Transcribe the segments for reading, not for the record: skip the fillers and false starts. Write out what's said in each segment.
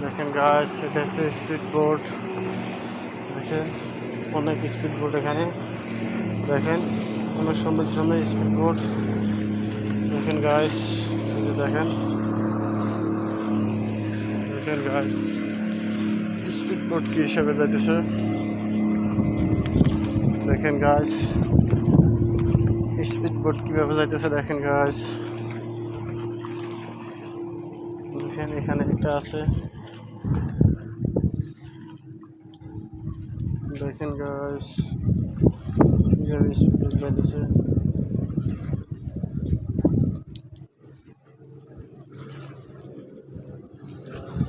দেখেন গাইস, এটা হচ্ছে স্পিড বোট। দেখেন অনেক স্পিড বোট এখানে। দেখেন অনেক সুন্দর সুন্দর স্পিড বোট। দেখেন গাইস, এই যে দেখেন দেখেন গাইস স্পিড বোট কি হিসাবে যাইতেছে। দেখেন গাইস স্পিড বোট কিভাবে যাইতেছে। দেখেন গাইস, দেখেন এখানে একটা আছে। দেখেন গাইস কিভাবে স্পিড যাইতেছে।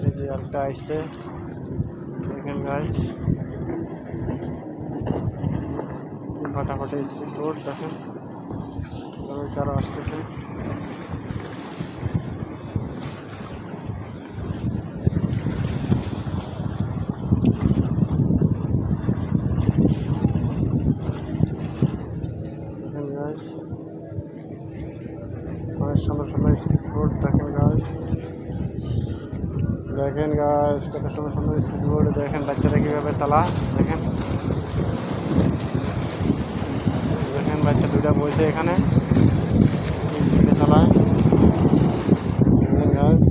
এই যে আরেকটা আসছে। দেখেন গাইস ফাটাফাটি স্পিড বোট। দেখেন আরো আসতেছে। দেখেন গাইস অনেক সুন্দর সুন্দর স্পিড বোট। দেখেন গাইস, দেখেন গাইস কত সুন্দর সুন্দর স্পিড বোট। দেখেন বাচ্চারা কীভাবে চালা। দেখেন দেখেন বাচ্চা দুইটা বসে এখানে স্পিডে চালায়। দেখেন গাইস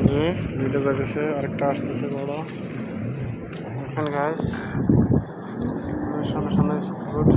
যে দুইটা যাইতেছে, আরেকটা আসতেছে বড়। দেখেন গাইস সুন্দর সুন্দর স্পিড বোট।